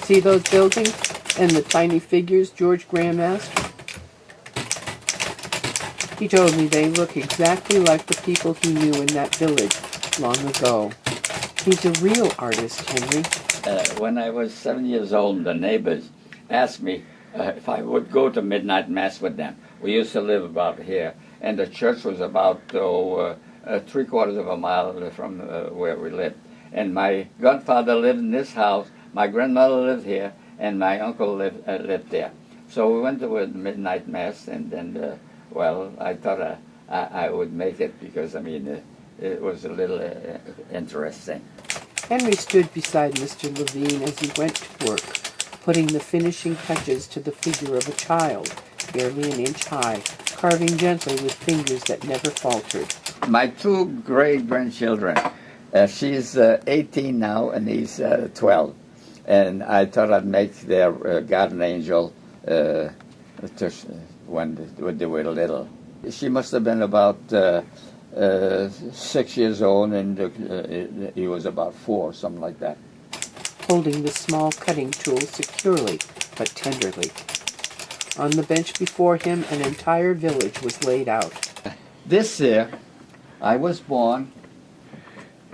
See those buildings and the tiny figures? George Graham asked. He told me they look exactly like the people he knew in that village long ago. He's a real artist, Henry. When I was 7 years old, the neighbors asked me if I would go to midnight mass with them. We used to live about here, and the church was about 3/4 of a mile from where we lived. And my godfather lived in this house, my grandmother lived here, and my uncle lived there. So we went to a midnight mass, and then, well, I thought I would make it because, I mean, it was a little interesting. Henry stood beside Mr. Levine as he went to work, putting the finishing touches to the figure of a child, barely an inch high, carving gently with fingers that never faltered. My two great-grandchildren, she's 18 now and he's 12. And I thought I'd make their garden angel when they were little. She must have been about 6 years old, and he was about 4, something like that. Holding the small cutting tool securely but tenderly. On the bench before him, an entire village was laid out. This year, I was born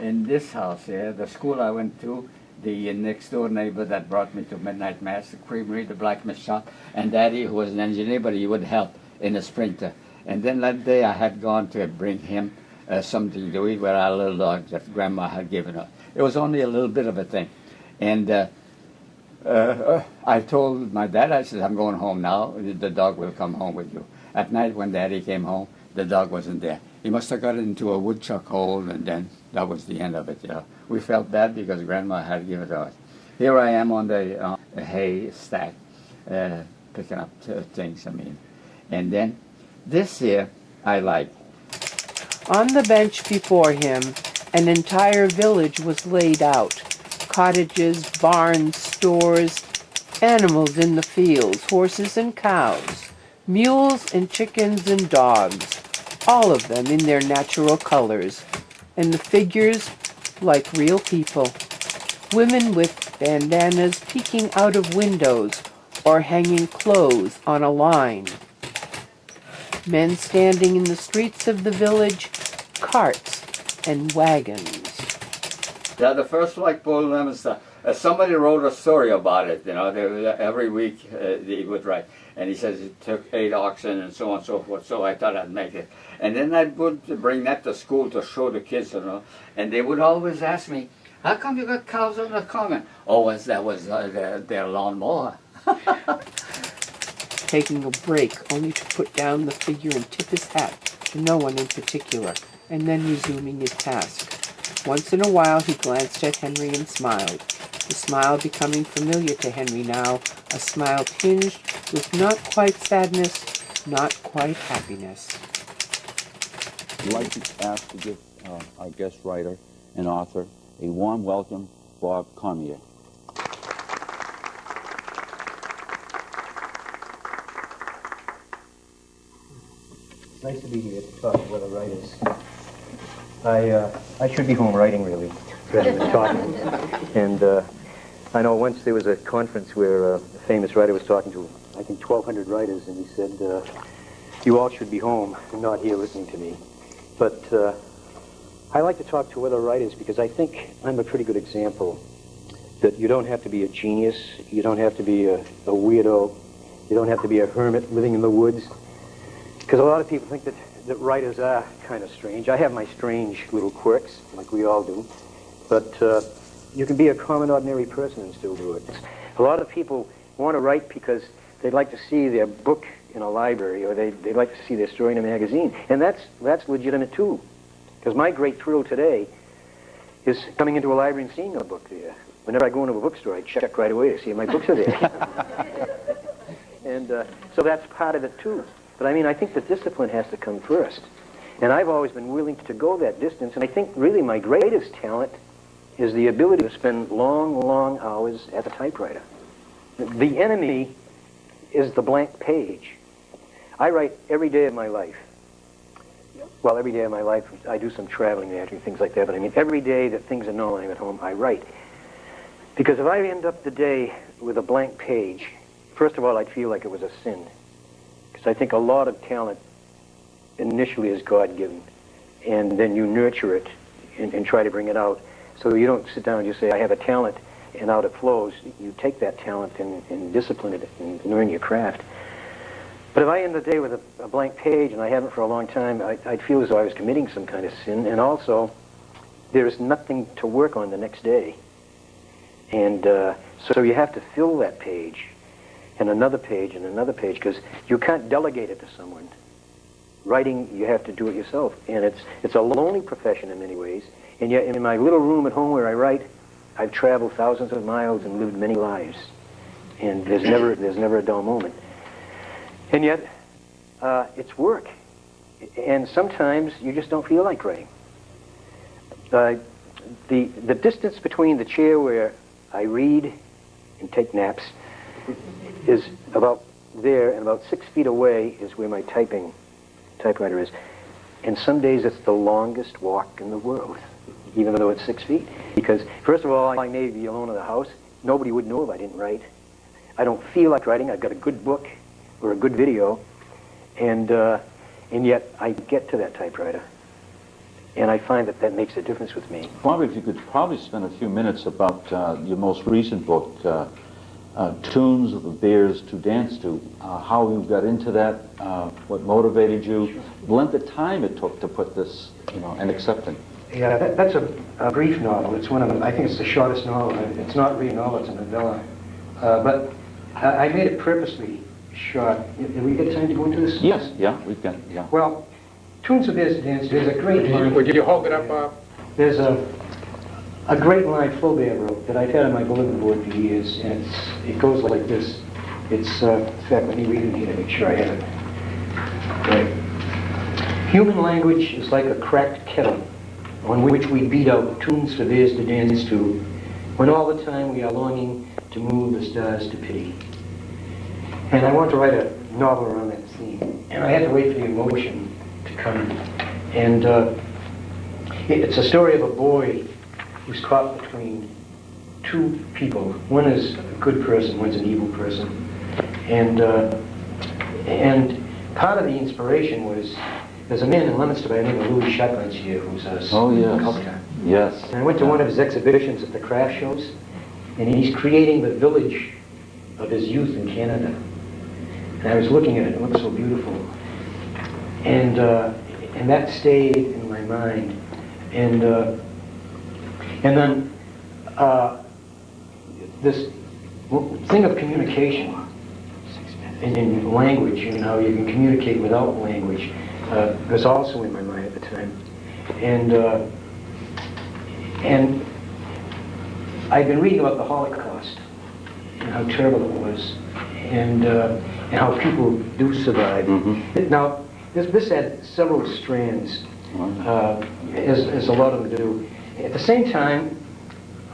in this house here, the school I went to, the next-door neighbor that brought me to midnight mass, the creamery, the blacksmith shop, and Daddy, who was an engineer, but he would help in a sprinter. And then that day I had gone to bring him something to eat with our little dog that Grandma had given her. It was only a little bit of a thing. And I told my dad, I said, I'm going home now. The dog will come home with you. At night when Daddy came home, the dog wasn't there. He must have got into a woodchuck hole, and then that was the end of it. You know. We felt bad because Grandma had given it to us. Here I am on the hay stack, picking up things, I mean. And then this here I like. On the bench before him, an entire village was laid out. Cottages, barns, stores, animals in the fields, horses and cows, mules and chickens and dogs, all of them in their natural colors, and the figures like real people. Women with bandanas peeking out of windows or hanging clothes on a line. Men standing in the streets of the village, carts and wagons. Yeah, the first flagpole in Leominster. Somebody wrote a story about it, you know. Every week he would write. And he says it took 8 oxen and so on and so forth, so I thought I'd make it. And then I would bring that to school to show the kids, you know. And they would always ask me, how come you got cows on the common? Oh, that was their lawnmower. Taking a break only to put down the figure and tip his hat to no one in particular, and then resuming his task. Once in a while he glanced at Henry and smiled, the smile becoming familiar to Henry now, a smile tinged with not quite sadness, not quite happiness. I'd like to ask to give our guest writer and author a warm welcome, Bob Cormier. It's nice to be here to talk to other writers. I should be home writing, really, rather than talking. And I know once there was a conference where a famous writer was talking to, I think, 1,200 writers, and he said, you all should be home and not here listening to me. But I like to talk to other writers because I think I'm a pretty good example that you don't have to be a genius, you don't have to be a weirdo, you don't have to be a hermit living in the woods. Because a lot of people think that writers are kind of strange. I have my strange little quirks, like we all do. But you can be a common, ordinary person and still do it. A lot of people want to write because they'd like to see their book in a library, or they'd like to see their story in a magazine. And that's legitimate, too. Because my great thrill today is coming into a library and seeing a book there. Whenever I go into a bookstore, I check right away to see if my books are there. And so that's part of it, too. But I mean, I think the discipline has to come first. And I've always been willing to go that distance. And I think really my greatest talent is the ability to spend long, long hours at the typewriter. The enemy is the blank page. I write every day of my life. Well, every day of my life, I do some traveling and things like that. But I mean, every day that things are normal, I'm at home, I write. Because if I end up the day with a blank page, first of all, I'd feel like it was a sin. Because I think a lot of talent initially is God-given, and then you nurture it and try to bring it out. So you don't sit down and just say, I have a talent, and out it flows. You take that talent and discipline it and learn your craft. But if I end the day with a blank page, and I haven't for a long time, I'd feel as though I was committing some kind of sin, and also there's nothing to work on the next day. And so you have to fill that page, and another page, and another page, because you can't delegate it to someone. Writing, you have to do it yourself, and it's a lonely profession in many ways. And yet, in my little room at home where I write, I've traveled thousands of miles and lived many lives, and there's never a dull moment. And yet, it's work, and sometimes you just don't feel like writing. The distance between the chair where I read and take naps is about there, and about 6 feet away is where my typewriter is. And some days it's the longest walk in the world, even though it's 6 feet. Because, first of all, I may be alone in the house. Nobody would know if I didn't write. I don't feel like writing. I've got a good book or a good video, and yet I get to that typewriter. And I find that makes a difference with me. Bobby, if you could probably spend a few minutes about your most recent book, Tunes of the Bears to Dance to, how you got into that, what motivated you, sure. The length of time it took to put this, and accept it. Yeah, that's a brief novel. It's one of them. I think it's the shortest novel. It's not really a novel, it's a novella. But I made it purposely short. Did we get time to go into this? Yes, yeah, we've got, yeah. Well, Tunes of Bears to Dance to, there's a great line. Would you hold it up, Bob? There's a great line Flaubert wrote that I've had on my bulletin board for years, and it goes like this. It's, in fact, let me read it here to make sure I have it. Right. Human language is like a cracked kettle on which we beat out tunes for theirs to dance to, when all the time we are longing to move the stars to pity. And I want to write a novel around that theme, and I had to wait for the emotion to come. And it's a story of a boy who's caught between two people. One is a good person, one's an evil person. And part of the inspiration was, there's a man in Leominster by the name of Louis Charpentier who's a sculptor. Yes. And I went to one of his exhibitions at the craft shows, and he's creating the village of his youth in Canada. And I was looking at it looked so beautiful. And that stayed in my mind. And then this thing of communication in language, and how you can communicate without language, was also in my mind at the time. And I'd been reading about the Holocaust and how terrible it was, and how people do survive. Mm-hmm. Now, this had several strands, as a lot of them do. At the same time,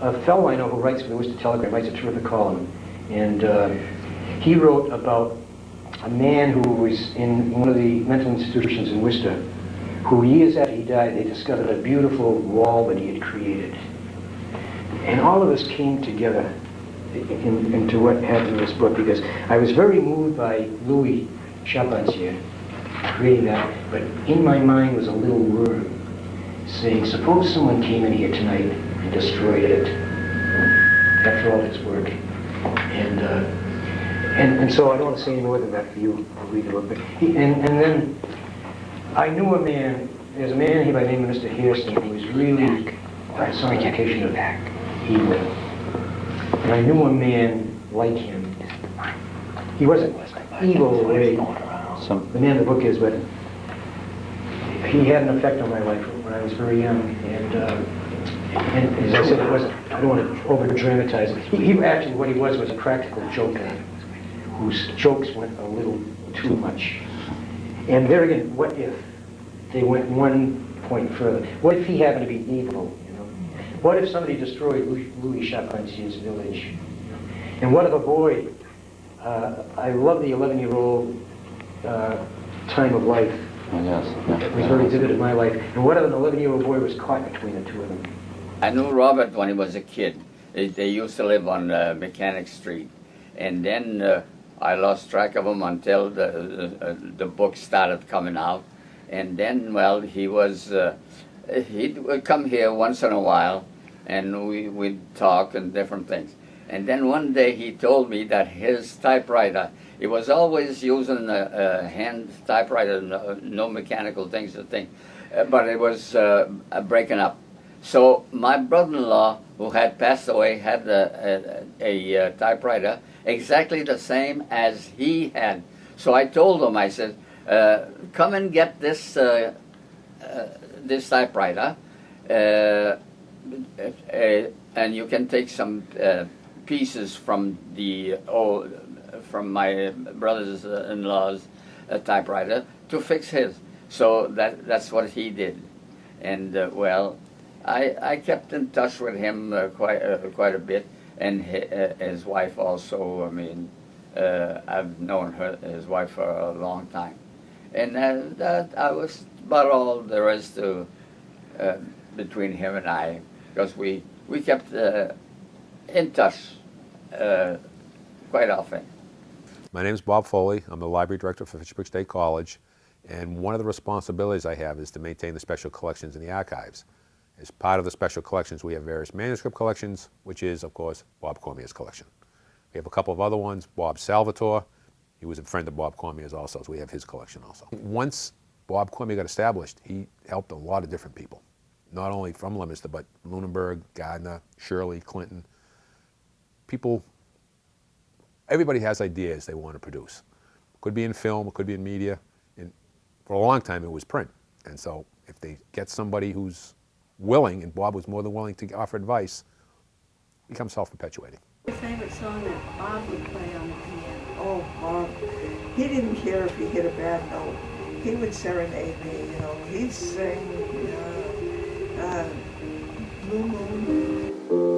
a fellow I know who writes for the Worcester Telegram writes a terrific column, and he wrote about a man who was in one of the mental institutions in Worcester, who years after he died, they discovered a beautiful wall that he had created. And all of this came together into what happened in this book, because I was very moved by Louis Charpentier creating that, but in my mind was a little word saying, suppose someone came in here tonight and destroyed it after all its work. And so I don't want to say any more than that for you to read the book. But and then I knew a man, there's a man here by the name of Mr. Hairston who was really a personification of evil. And I knew a man like him. He wasn't evil the way the man in the book is, but he had an effect on my life when I was very young. And as I said, it wasn't, I don't want to over-dramatize it. He actually, what he was a practical joker whose jokes went a little too much. And there again, what if they went one point further? What if he happened to be evil? What if somebody destroyed Louis Charpentier's village? And what if a boy, I love the 11-year-old time of life. Oh, yes. Yeah. It was very vivid in my life. And what if an 11-year-old boy was caught between the two of them? I knew Robert when he was a kid. They used to live on Mechanic Street. And then I lost track of him until the book started coming out. And then, well, he'd come here once in a while, and we'd talk and different things. And then one day he told me that his typewriter, he was always using a hand typewriter, no mechanical things to think, but it was breaking up. So my brother-in-law, who had passed away, had a typewriter exactly the same as he had. So I told him, I said, come and get this this typewriter, and you can take some pieces from from my brother's-in-law's typewriter to fix his. So that's what he did, and well, I kept in touch with him quite a bit, and his wife also. I mean, I've known his wife for a long time, and that I was about all there is to between him and I, because we kept in touch quite often. My name is Bob Foley. I'm the library director for Fitchburg State College, and one of the responsibilities I have is to maintain the special collections in the archives. As part of the special collections, we have various manuscript collections, which is, of course, Bob Cormier's collection. We have a couple of other ones. Bob Salvatore, he was a friend of Bob Cormier's also, so we have his collection also. Once Bob Cormier got established, he helped a lot of different people, not only from Leominster, but Lunenburg, Gardner, Shirley, Clinton. People, everybody has ideas they want to produce. Could be in film, it could be in media. And for a long time, it was print. And so if they get somebody who's willing, and Bob was more than willing to offer advice, it becomes self-perpetuating. Your favorite song that Bob would play on the piano? Oh, Bob, he didn't care if he hit a bad note. He would serenade me, you know. He'd sing, Blue Moon.